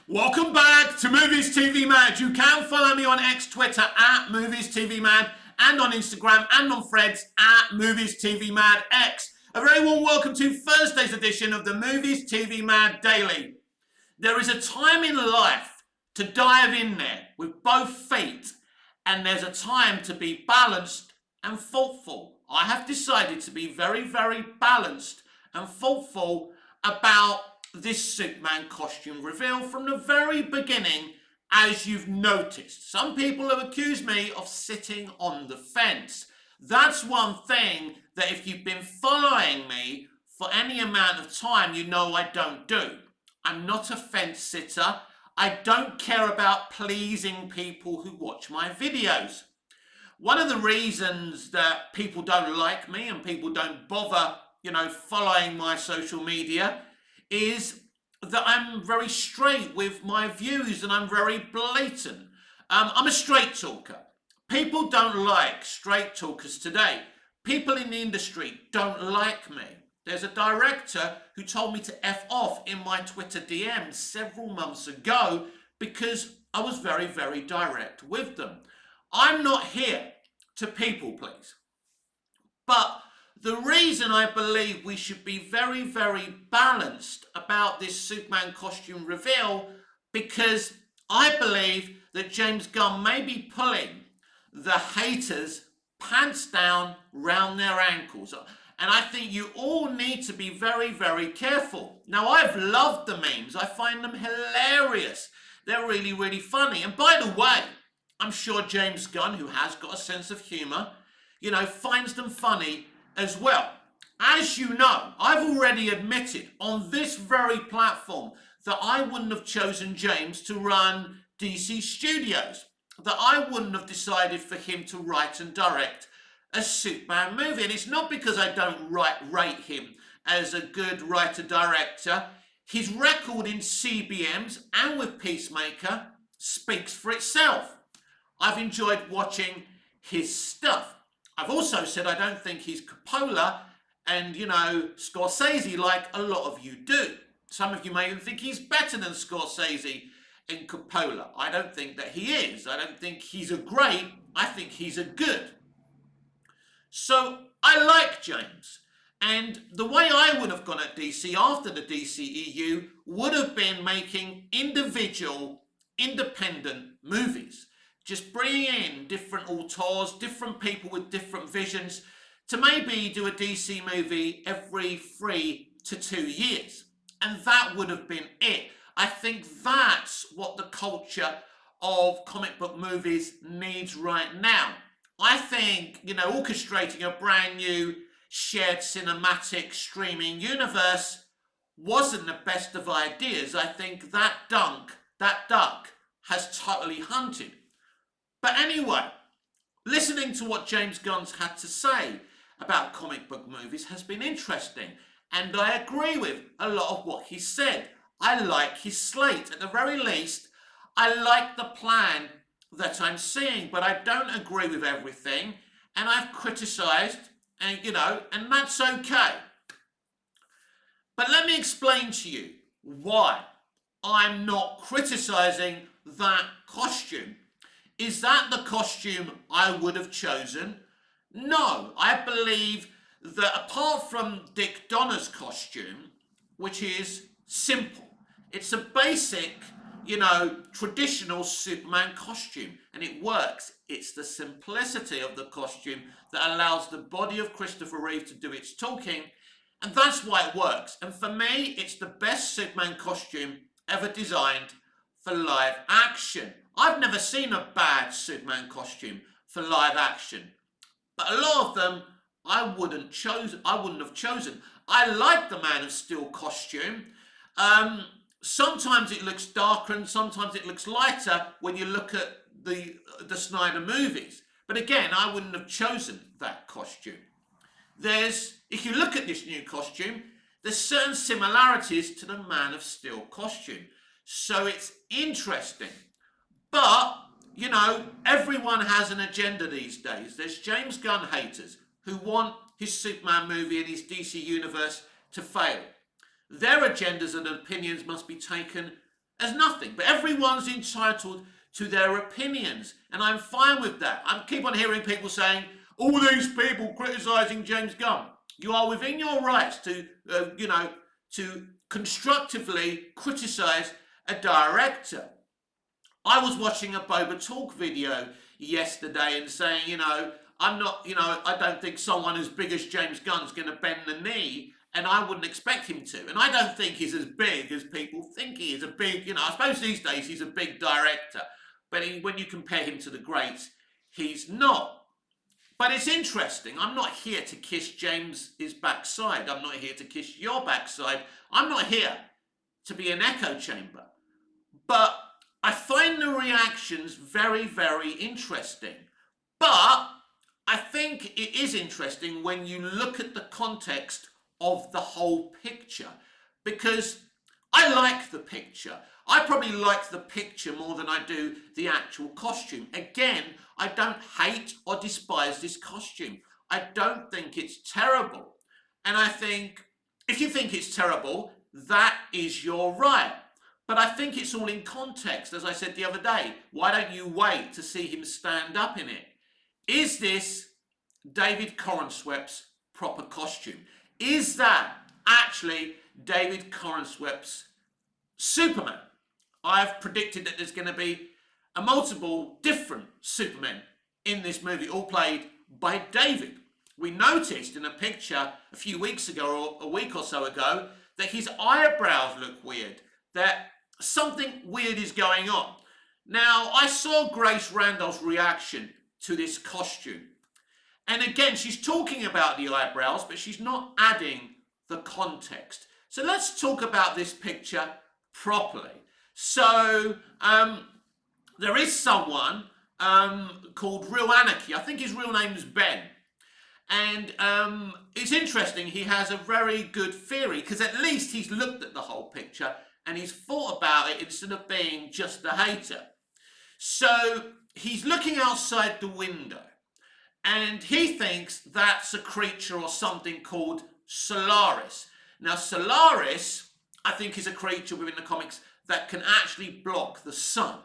Welcome back to Movies TV Mad. You can follow me on X, Twitter at Movies TV Mad, and on Instagram and on Threads at Movies TV Mad X. A very warm welcome to Thursday's edition of the Movies TV Mad Daily. There is a time in life to dive in there with both feet, and there's a time to be balanced and thoughtful. I have decided to be very, very balanced and thoughtful about this Superman costume reveal from the very beginning, as you've noticed. Some people have accused me of sitting on the fence. That's one thing that if you've been following me for any amount of time, you know I don't do. I'm not a fence sitter. I don't care about pleasing people who watch my videos. One of the reasons that people don't like me and people don't bother, following my social media is that I'm very straight with my views and I'm very blatant. I'm a straight talker. People don't like straight talkers today. People in the industry don't like me. There's a director who told me to F off in my Twitter DMs several months ago because I was very, very direct with them. I'm not here to people please. But the reason I believe we should be very, very balanced about this Superman costume reveal, because I believe that James Gunn may be pulling the haters' pants down round their ankles. And I think you all need to be very, very careful. Now, I've loved the memes. I find them hilarious. They're really, really funny. And by the way, I'm sure James Gunn, who has got a sense of humour, finds them funny as well. As you know, I've already admitted on this very platform that I wouldn't have chosen James to run DC Studios, that I wouldn't have decided for him to write and direct a Superman movie. And it's not because I don't rate him as a good writer-director. His record in CBMs and with Peacemaker speaks for itself. I've enjoyed watching his stuff. I've also said I don't think he's Coppola and, Scorsese like a lot of you do. Some of you may even think he's better than Scorsese and Coppola. I don't think that he is. I don't think he's a great. I think he's a good. So I like James. And the way I would have gone at DC after the DCEU would have been making individual, independent movies. Just bringing in different auteurs, different people with different visions to maybe do a DC movie every 3 to 2 years. And that would have been it. I think that's what the culture of comic book movies needs right now. I think, orchestrating a brand new shared cinematic streaming universe wasn't the best of ideas. I think that duck has totally hunted. But anyway, listening to what James Gunn's had to say about comic book movies has been interesting, and I agree with a lot of what he said. I like his slate. At the very least, I like the plan that I'm seeing, but I don't agree with everything, and I've criticised, and that's okay. But let me explain to you why I'm not criticising that costume. Is that the costume I would have chosen? No, I believe that apart from Dick Donner's costume, which is simple, it's a basic, traditional Superman costume, and it works. It's the simplicity of the costume that allows the body of Christopher Reeve to do its talking, and that's why it works. And for me, it's the best Superman costume ever designed for live action. I've never seen a bad Superman costume for live action, but a lot of them I wouldn't have chosen. I like the Man of Steel costume. Sometimes it looks darker and sometimes it looks lighter when you look at the Snyder movies. But again, I wouldn't have chosen that costume. If you look at this new costume, there's certain similarities to the Man of Steel costume. So it's interesting. But, everyone has an agenda these days. There's James Gunn haters who want his Superman movie and his DC universe to fail. Their agendas and opinions must be taken There's nothing. But everyone's entitled to their opinions, and I'm fine with that. I keep on hearing people saying, all these people criticising James Gunn. You are within your rights to, to constructively criticise a director. I was watching a Boba Talk video yesterday and saying, I don't think someone as big as James Gunn's going to bend the knee, and I wouldn't expect him to. And I don't think he's as big as people think he is. I suppose these days he's a big director, but when you compare him to the greats, he's not. But it's interesting. I'm not here to kiss James's backside. I'm not here to kiss your backside. I'm not here to be an echo chamber. But I find the reactions very, very interesting. But I think it is interesting when you look at the context of the whole picture, because I like the picture. I probably like the picture more than I do the actual costume. Again, I don't hate or despise this costume. I don't think it's terrible. And I think if you think it's terrible, that is your right. But I think it's all in context, as I said the other day. Why don't you wait to see him stand up in it? Is this David Corenswep's proper costume? Is that actually David Corenswep's Superman? I've predicted that there's going to be a multiple different Supermen in this movie, all played by David. We noticed in a picture a few weeks ago, or a week or so ago, that his eyebrows look weird, that something weird is going on. Now, I saw Grace Randall's reaction to this costume. And again, she's talking about the eyebrows, but she's not adding the context. So let's talk about this picture properly. So there is someone called Real Anarchy. I think his real name is Ben. And it's interesting, he has a very good theory, because at least he's looked at the whole picture and he's thought about it instead of being just a hater. So he's looking outside the window and he thinks that's a creature or something called Solaris. Now Solaris, I think, is a creature within the comics that can actually block the sun.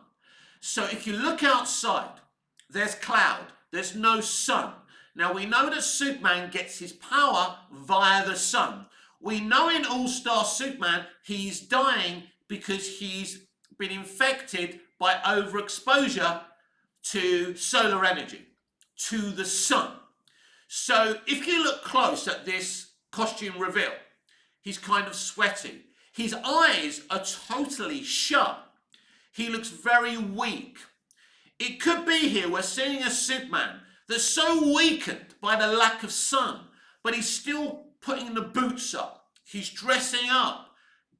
So if you look outside, there's cloud, there's no sun. Now we know that Superman gets his power via the sun. We know in All-Star Superman he's dying because he's been infected by overexposure to solar energy, to the sun. So if you look close at this costume reveal, he's kind of sweaty. His eyes are totally shut. He looks very weak. It could be here we're seeing a Superman that's so weakened by the lack of sun, but he's still putting the boots up. He's dressing up,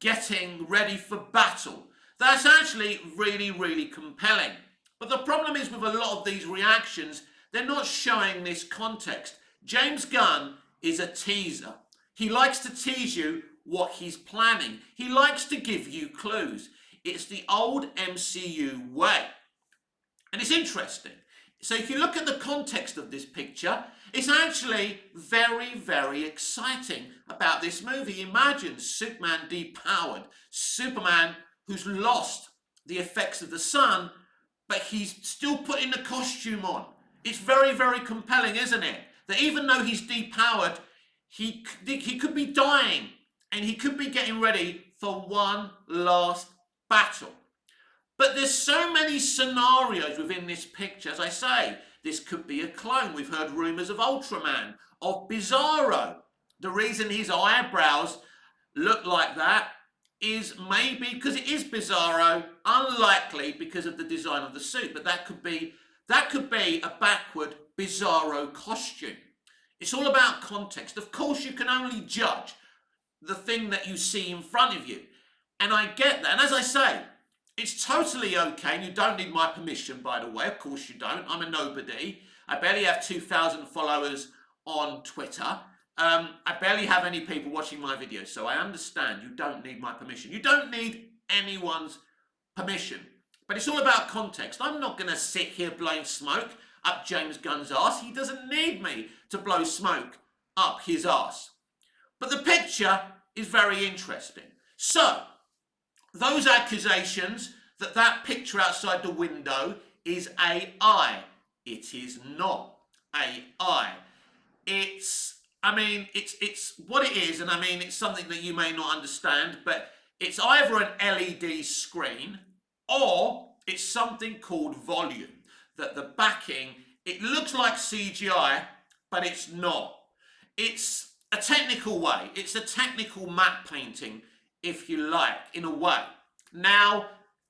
getting ready for battle. That's actually really, really compelling. But the problem is with a lot of these reactions, they're not showing this context. James Gunn is a teaser. He likes to tease you what he's planning. He likes to give you clues. It's the old MCU way. And it's interesting. So if you look at the context of this picture, it's actually very, very exciting about this movie. Imagine Superman depowered, Superman who's lost the effects of the sun, but he's still putting the costume on. It's very, very compelling, isn't it? That even though he's depowered, he could be dying and he could be getting ready for one last battle. But there's so many scenarios within this picture. As I say, this could be a clone. We've heard rumours of Ultraman, of Bizarro. The reason his eyebrows look like that is maybe because it is Bizarro, unlikely because of the design of the suit, but that could be a backward Bizarro costume. It's all about context. Of course, you can only judge the thing that you see in front of you. And I get that. And as I say, it's totally okay, and you don't need my permission, by the way. Of course you don't. I'm a nobody. I barely have 2,000 followers on Twitter. I barely have any people watching my videos, so I understand you don't need my permission. You don't need anyone's permission. But it's all about context. I'm not going to sit here blowing smoke up James Gunn's arse. He doesn't need me to blow smoke up his arse. But the picture is very interesting. So, those accusations that that picture outside the window is AI. It is not AI. It's what it is, and I mean, it's something that you may not understand, but it's either an LED screen or it's something called volume. That the backing, it looks like CGI, but it's not. It's a technical way. It's a technical matte painting, if you like, in a way. Now,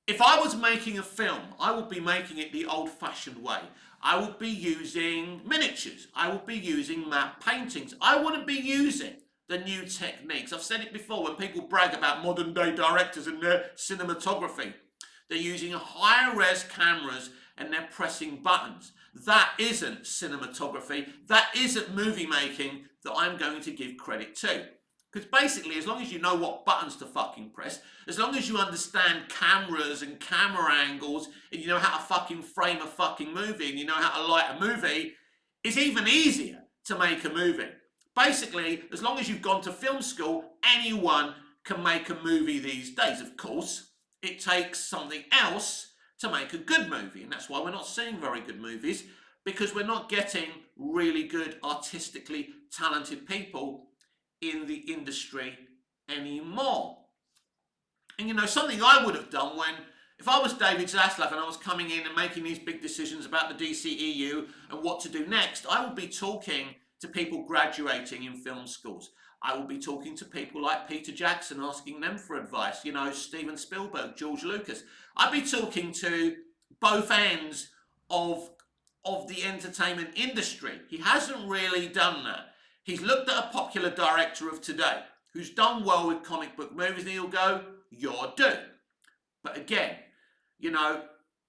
if I was making a film, I would be making it the old-fashioned way. I would be using miniatures. I would be using matte paintings. I wouldn't be using the new techniques. I've said it before, when people brag about modern day directors and their cinematography, they're using higher res cameras and they're pressing buttons. That isn't cinematography. That isn't movie making that I'm going to give credit to. Because basically, as long as you know what buttons to fucking press, as long as you understand cameras and camera angles, and you know how to fucking frame a fucking movie, and you know how to light a movie, it's even easier to make a movie. Basically, as long as you've gone to film school, anyone can make a movie these days. Of course, it takes something else to make a good movie, and that's why we're not seeing very good movies, because we're not getting really good, artistically talented people in the industry anymore. And you know, something I would have done if I was David Zaslav and I was coming in and making these big decisions about the DCEU and what to do next, I would be talking to people graduating in film schools. I would be talking to people like Peter Jackson, asking them for advice, you know, Steven Spielberg, George Lucas. I'd be talking to both ends of the entertainment industry. He hasn't really done that. He's looked at a popular director of today who's done well with comic book movies, and he'll go, "You're doomed." But again, you know,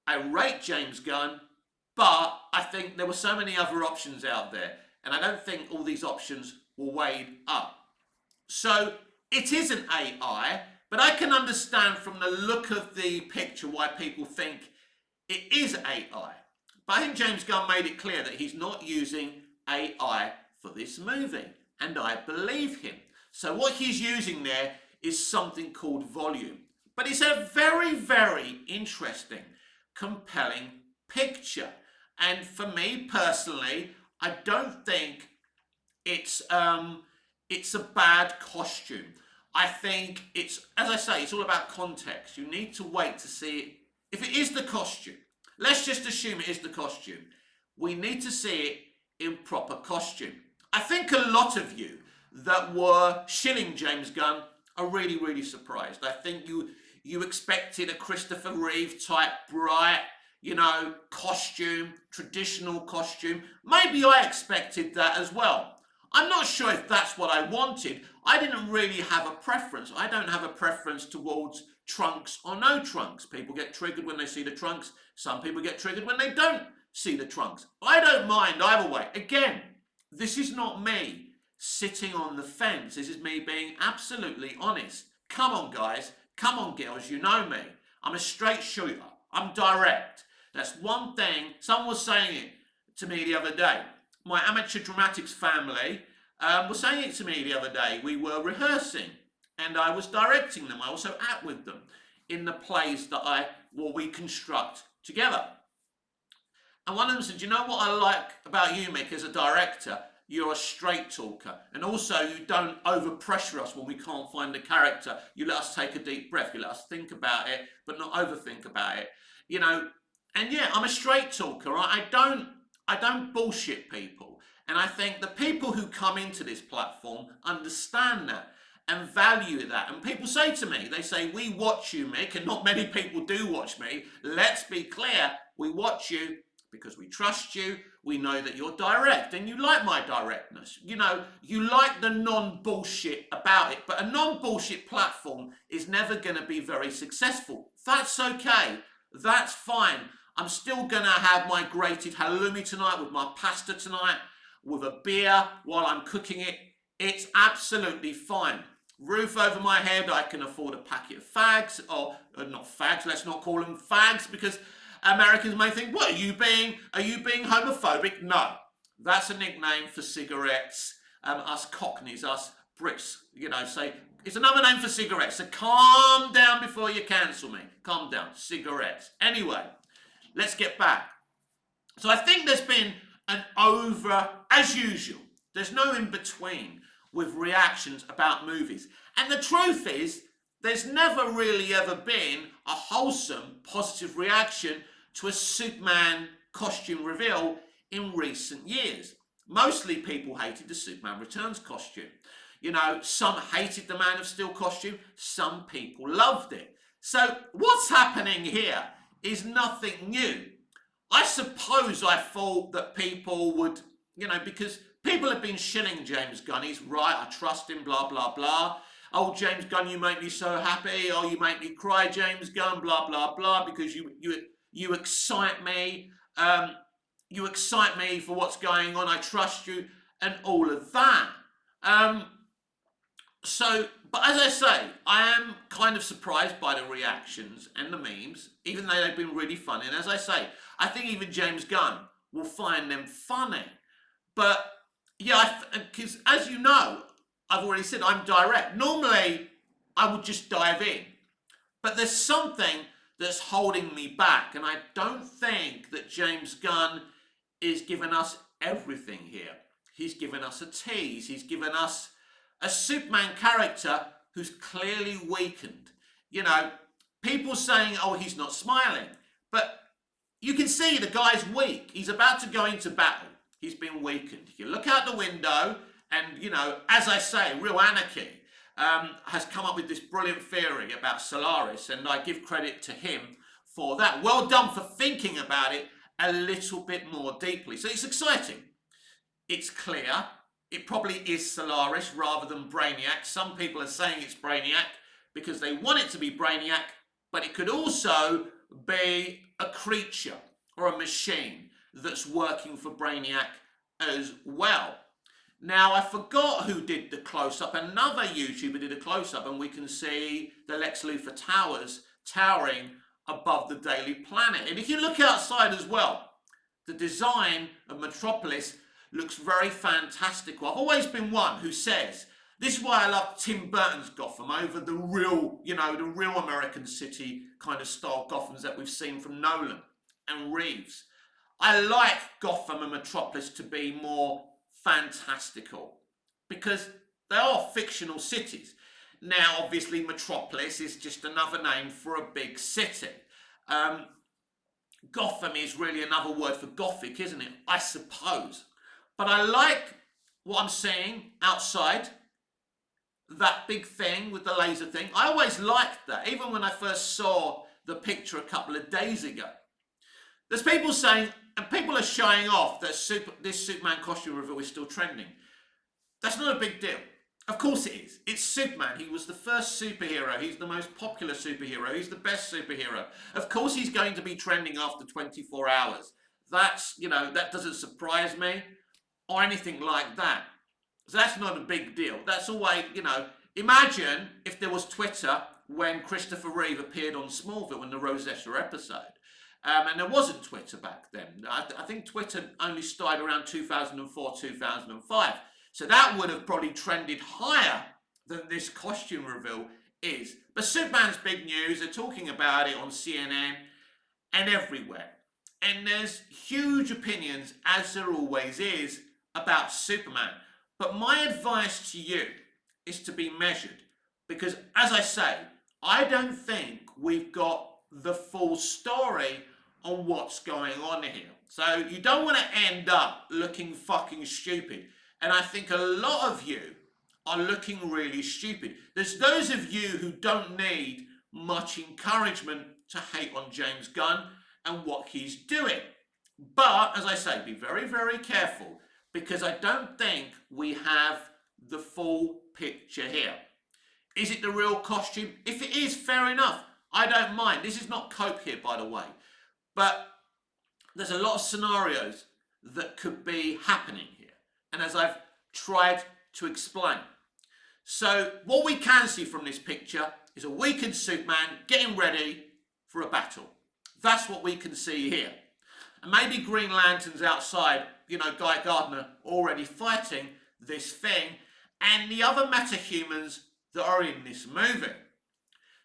I rate James Gunn, but I think there were so many other options out there, and I don't think all these options were weighed up. So it isn't AI, but I can understand from the look of the picture why people think it is AI. But I think James Gunn made it clear that he's not using AI for this movie, and I believe him. So what he's using there is something called volume. But it's a very, very interesting, compelling picture. And for me personally, I don't think it's a bad costume. I think it's, as I say, it's all about context. You need to wait to see it. If it is the costume, let's just assume it is the costume. We need to see it in proper costume. I think a lot of you that were shilling James Gunn are really, really surprised. I think you expected a Christopher Reeve type bright, you know, costume, traditional costume. Maybe I expected that as well. I'm not sure if that's what I wanted. I didn't really have a preference. I don't have a preference towards trunks or no trunks. People get triggered when they see the trunks. Some people get triggered when they don't see the trunks. I don't mind either way. Again, this is not me sitting on the fence. This is me being absolutely honest. Come on, guys. Come on, girls. You know me. I'm a straight shooter. I'm direct. That's one thing. Someone was saying it to me the other day. My amateur dramatics family was saying it to me the other day. We were rehearsing and I was directing them. I also act with them in the plays that we construct together. And one of them said, "You know what I like about you, Mick, as a director? You're a straight talker. And also you don't overpressure us when we can't find the character. You let us take a deep breath. You let us think about it, but not overthink about it. You know, and yeah, I'm a straight talker. Right? I don't bullshit people. And I think the people who come into this platform understand that and value that. And people say to me, they say, "We watch you, Mick," and not many people do watch me. Let's be clear, we watch you because we trust you. We know that you're direct and you like my directness. You know, you like the non-bullshit about it, but a non-bullshit platform is never going to be very successful. That's okay. That's fine. I'm still going to have my grated halloumi tonight with my pasta tonight with a beer while I'm cooking it. It's absolutely fine. Roof over my head, I can afford a packet of fags, or not fags, let's not call them fags, because Americans may think, what, are you being homophobic? No, that's a nickname for cigarettes. Us Cockneys, us Brits, you know, say It's another name for cigarettes. So calm down before you cancel me. Calm down. Cigarettes. Anyway, let's get back. So I think there's been an as usual, there's no in between with reactions about movies. And the truth is, there's never really ever been a wholesome, positive reaction to a Superman costume reveal in recent years. Mostly people hated the Superman Returns costume. You know, some hated the Man of Steel costume, some people loved it. So what's happening here is nothing new. I suppose I thought that people would, you know, because people have been shilling James Gunn. He's right, I trust him, blah, blah, blah. Oh, James Gunn, you make me so happy. Oh, you make me cry, James Gunn, blah, blah, blah, because you excite me. You excite me for what's going on. I trust you and all of that. But as I say, I am kind of surprised by the reactions and the memes, even though they've been really funny. And as I say, I think even James Gunn will find them funny. But yeah, because as you know, I've already said I'm direct. Normally, I would just dive in. But there's something that's holding me back. And I don't think that James Gunn is giving us everything here. He's given us a tease. He's given us a Superman character who's clearly weakened. You know, people saying, oh, he's not smiling. But you can see the guy's weak. He's about to go into battle. He's been weakened. You look out the window and, you know, as I say, Real Anarchy has come up with this brilliant theory about Solaris, and I give credit to him for that. Well done for thinking about it a little bit more deeply. So it's exciting. It's clear. It probably is Solaris rather than Brainiac. Some people are saying it's Brainiac because they want it to be Brainiac, but it could also be a creature or a machine that's working for Brainiac as well. Now, I forgot who did the close-up. Another YouTuber did a close-up, and we can see the Lex Luthor towers towering above the Daily Planet. And if you look outside as well, the design of Metropolis looks very fantastical. I've always been one who says, this is why I love Tim Burton's Gotham over the real, you know, the real American city kind of style Gothams that we've seen from Nolan and Reeves. I like Gotham and Metropolis to be more fantastical because they are fictional cities. Now, obviously, Metropolis is just another name for a big city. Gotham is really another word for Gothic, isn't it? I suppose. But I like what I'm seeing outside, that big thing with the laser thing. I always liked that, even when I first saw the picture a couple of days ago. There's people saying, and people are showing off that this Superman costume reveal is still trending. That's not a big deal. Of course it is. It's Superman. He was the first superhero. He's the most popular superhero. He's the best superhero. Of course he's going to be trending after 24 hours. That's, you know, that doesn't surprise me or anything like that. So that's not a big deal. That's always, you know, imagine if there was Twitter when Christopher Reeve appeared on Smallville in the Rosetta episode. And there wasn't Twitter back then. I think Twitter only started around 2004, 2005. So that would have probably trended higher than this costume reveal is. But Superman's big news. They're talking about it on CNN and everywhere. And there's huge opinions, as there always is, about Superman. But my advice to you is to be measured. Because, as I say, I don't think we've got the full story on what's going on here. So you don't want to end up looking fucking stupid. And I think a lot of you are looking really stupid. There's those of you who don't need much encouragement to hate on James Gunn and what he's doing. But, as I say, be very, very careful, because I don't think we have the full picture here. Is it the real costume? If it is, fair enough. I don't mind. This is not cope here, by the way. But there's a lot of scenarios that could be happening here. And as I've tried to explain. So what we can see from this picture is a weakened Superman getting ready for a battle. That's what we can see here. And maybe Green Lantern's outside, you know, Guy Gardner already fighting this thing. And the other metahumans that are in this movie.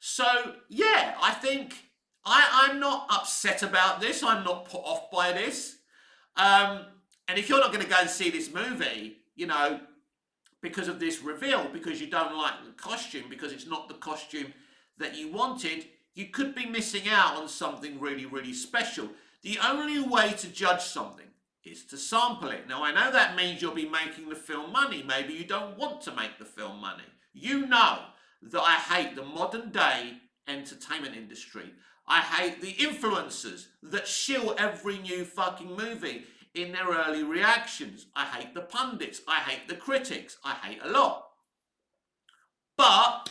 So, yeah, I think I'm not upset about this. I'm not put off by this. And if you're not going to go and see this movie, because of this reveal, because you don't like the costume, because it's not the costume that you wanted, you could be missing out on something really, really special. The only way to judge something is to sample it. Now, I know that means you'll be making the film money. Maybe you don't want to make the film money. You know that I hate the modern day entertainment industry. I hate the influencers that shill every new fucking movie in their early reactions. I hate the pundits. I hate the critics. I hate a lot. But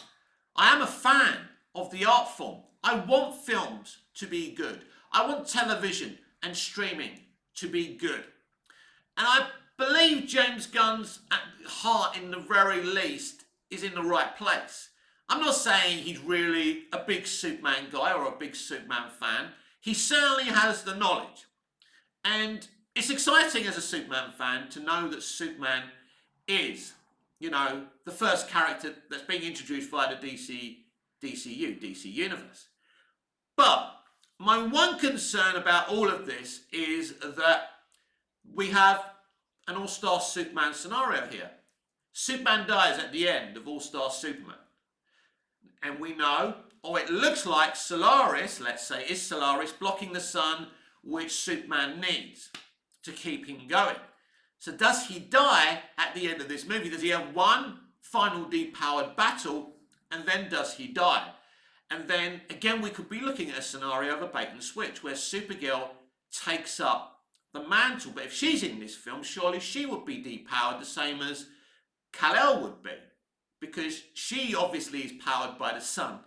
I am a fan of the art form. I want films to be good. I want television and streaming to be good. And I believe James Gunn's heart, in the very least, is in the right place. I'm not saying he's really a big Superman guy or a big Superman fan. He certainly has the knowledge. And it's exciting as a Superman fan to know that Superman is, the first character that's being introduced via the DC Universe. But my one concern about all of this is that we have an All-Star Superman scenario here. Superman dies at the end of All-Star Superman. And we know, or it looks like Solaris, let's say, is Solaris blocking the sun, which Superman needs to keep him going. So does he die at the end of this movie? Does he have one final depowered battle, and then does he die? And then, again, we could be looking at a scenario of a bait and switch, where Supergirl takes up the mantle. But if she's in this film, surely she would be depowered the same as Kal-El would be, because she obviously is powered by the sun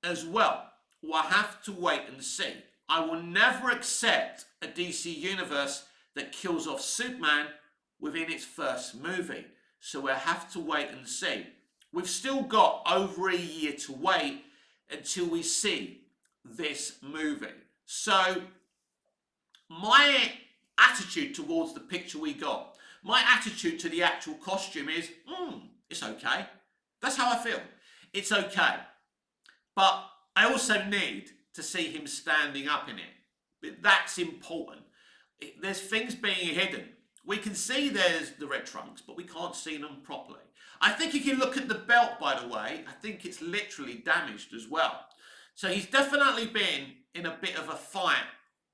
as well. We'll have to wait and see. I will never accept a DC universe that kills off Superman within its first movie. So we'll have to wait and see. We've still got over a year to wait until we see this movie. So my attitude towards the picture we got, my attitude to the actual costume is, it's okay. That's how I feel. It's okay. But I also need to see him standing up in it. That's important. There's things being hidden. We can see there's the red trunks, but we can't see them properly. I think if you look at the belt, by the way, I think it's literally damaged as well. So he's definitely been in a bit of a fight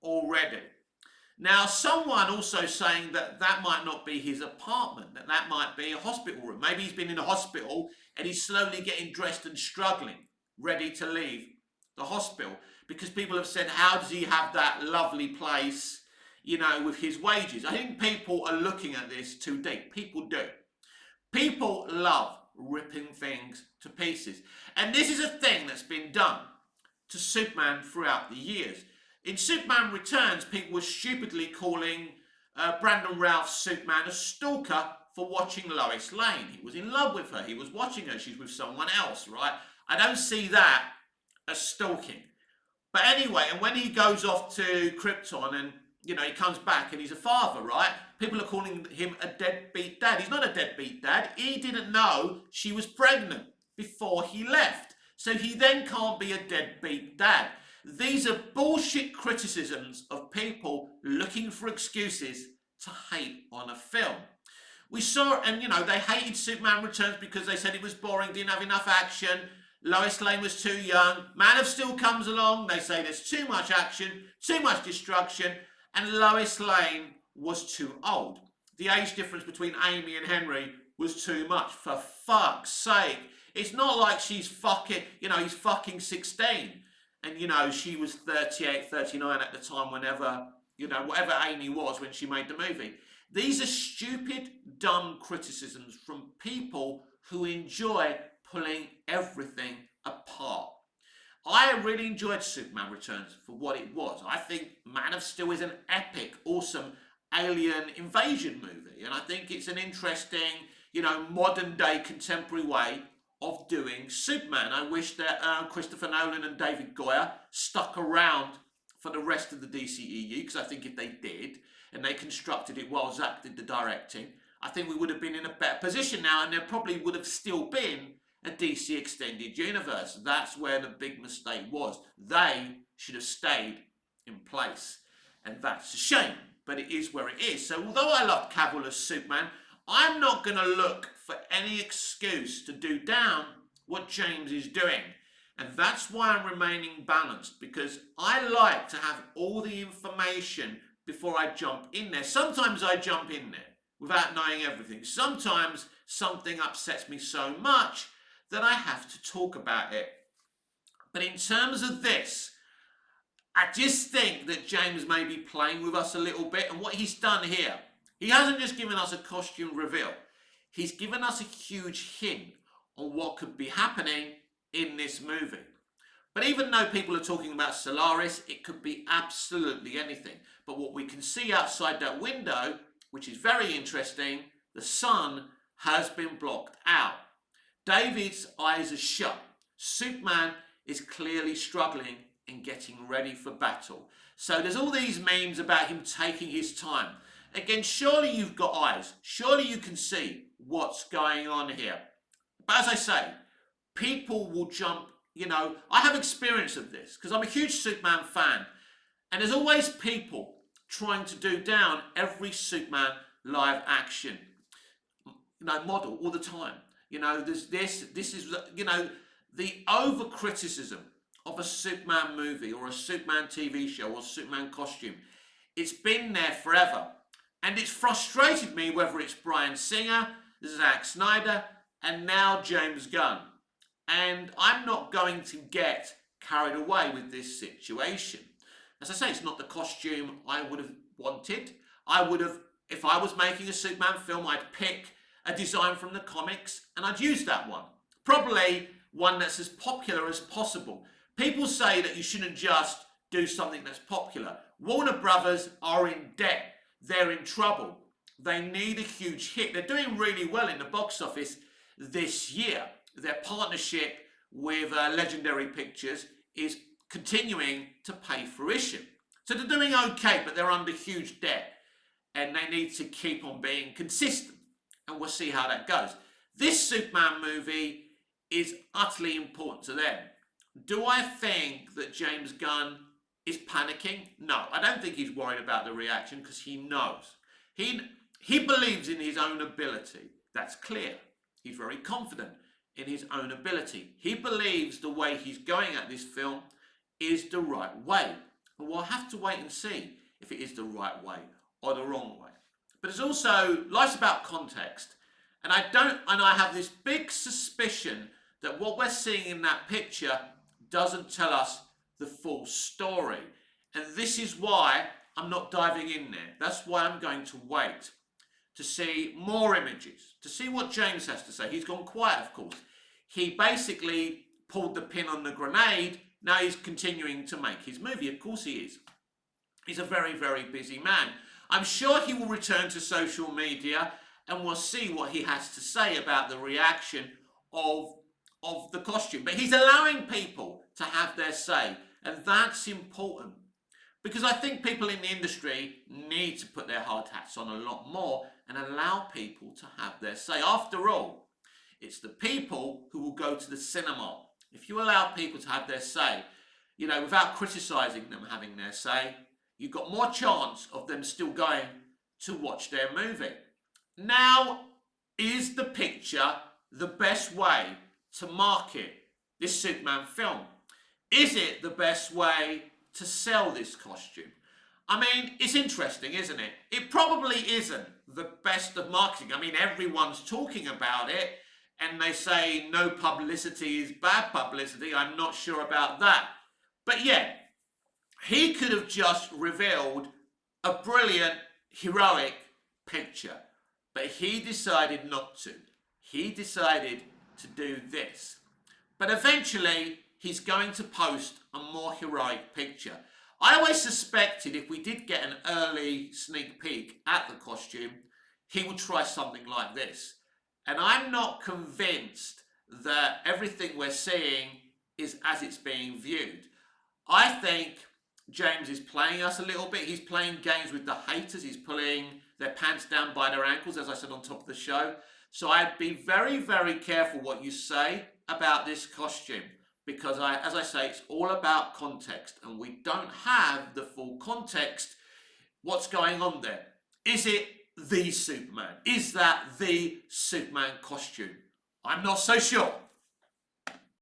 already. Now, someone also saying that that might not be his apartment, that might be a hospital room. Maybe he's been in a hospital and he's slowly getting dressed and struggling, ready to leave the hospital. Because people have said, how does he have that lovely place, with his wages? I think people are looking at this too deep. People do. People love ripping things to pieces. And this is a thing that's been done to Superman throughout the years. In Superman Returns, people were stupidly calling Brandon Routh's Superman a stalker for watching Lois Lane. He was in love with her. He was watching her. She's with someone else, right? I don't see that as stalking. But anyway, and when he goes off to Krypton and, he comes back and he's a father, right? People are calling him a deadbeat dad. He's not a deadbeat dad. He didn't know she was pregnant before he left. So he then can't be a deadbeat dad. These are bullshit criticisms of people looking for excuses to hate on a film. We saw, and they hated Superman Returns because they said it was boring, didn't have enough action, Lois Lane was too young. Man of Steel comes along, they say there's too much action, too much destruction, and Lois Lane was too old. The age difference between Amy and Henry was too much. For fuck's sake. It's not like she's fucking, he's fucking 16. And, she was 38, 39 at the time whenever, whatever Amy was when she made the movie. These are stupid, dumb criticisms from people who enjoy pulling everything apart. I really enjoyed Superman Returns for what it was. I think Man of Steel is an epic, awesome alien invasion movie. And I think it's an interesting, modern day contemporary way of doing Superman. I wish that Christopher Nolan and David Goyer stuck around for the rest of the DCEU, because I think if they did, and they constructed it while Zack did the directing, I think we would have been in a better position now, and there probably would have still been a DC Extended Universe. That's where the big mistake was. They should have stayed in place. And that's a shame, but it is where it is. So although I love Cavill as Superman, I'm not going to look for any excuse to do down what James is doing. And that's why I'm remaining balanced, because I like to have all the information before I jump in there. Sometimes I jump in there without knowing everything. Sometimes something upsets me so much that I have to talk about it. But in terms of this, I just think that James may be playing with us a little bit. And what he's done here, he hasn't just given us a costume reveal. He's given us a huge hint on what could be happening in this movie. But even though people are talking about Solaris, it could be absolutely anything. But what we can see outside that window, which is very interesting, the sun has been blocked out. David's eyes are shut. Superman is clearly struggling and getting ready for battle. So there's all these memes about him taking his time. Again, surely you've got eyes. Surely you can see what's going on here. But as I say, people will jump, I have experience of this because I'm a huge Superman fan. And there's always people trying to do down every Superman live action, model all the time. There's this is, the over criticism of a Superman movie or a Superman TV show or Superman costume. It's been there forever. And it's frustrated me, whether it's Bryan Singer, Zack Snyder, and now James Gunn. And I'm not going to get carried away with this situation. As I say, it's not the costume I would have wanted. If I was making a Superman film, I'd pick a design from the comics and I'd use that one. Probably one that's as popular as possible. People say that you shouldn't just do something that's popular. Warner Brothers are in debt. They're in trouble. They need a huge hit. They're doing really well in the box office this year. Their partnership with Legendary Pictures is continuing to pay fruition. So they're doing okay, but they're under huge debt. And they need to keep on being consistent. And we'll see how that goes. This Superman movie is utterly important to them. Do I think that James Gunn is panicking? No, I don't think he's worried about the reaction because he knows. He believes in his own ability. That's clear. He's very confident in his own ability. He believes the way he's going at this film is the right way. But we'll have to wait and see if it is the right way or the wrong way. But it's also, life's about context. And I have this big suspicion that what we're seeing in that picture doesn't tell us the full story. And this is why I'm not diving in there. That's why I'm going to wait to see more images, to see what James has to say. He's gone quiet, of course. He basically pulled the pin on the grenade. Now he's continuing to make his movie. Of course he is. He's a very, very busy man. I'm sure he will return to social media and we'll see what he has to say about the reaction of the costume. But he's allowing people to have their say. And that's important. Because I think people in the industry need to put their hard hats on a lot more and allow people to have their say. After all, it's the people who will go to the cinema. If you allow people to have their say, without criticising them having their say, you've got more chance of them still going to watch their movie. Now, is the picture the best way to market this Superman film? Is it the best way to sell this costume? I mean, it's interesting, isn't it? It probably isn't the best of marketing. I mean, everyone's talking about it and they say no publicity is bad publicity. I'm not sure about that. But yeah, he could have just revealed a brilliant, heroic picture. But he decided not to. He decided to do this. But eventually, he's going to post a more heroic picture. I always suspected if we did get an early sneak peek at the costume, he would try something like this. And I'm not convinced that everything we're seeing is as it's being viewed. I think James is playing us a little bit. He's playing games with the haters. He's pulling their pants down by their ankles, as I said on top of the show. So I'd be very, very careful what you say about this costume because as I say, it's all about context and we don't have the full context. What's going on there? Is it the Superman? Is that the Superman costume? I'm not so sure.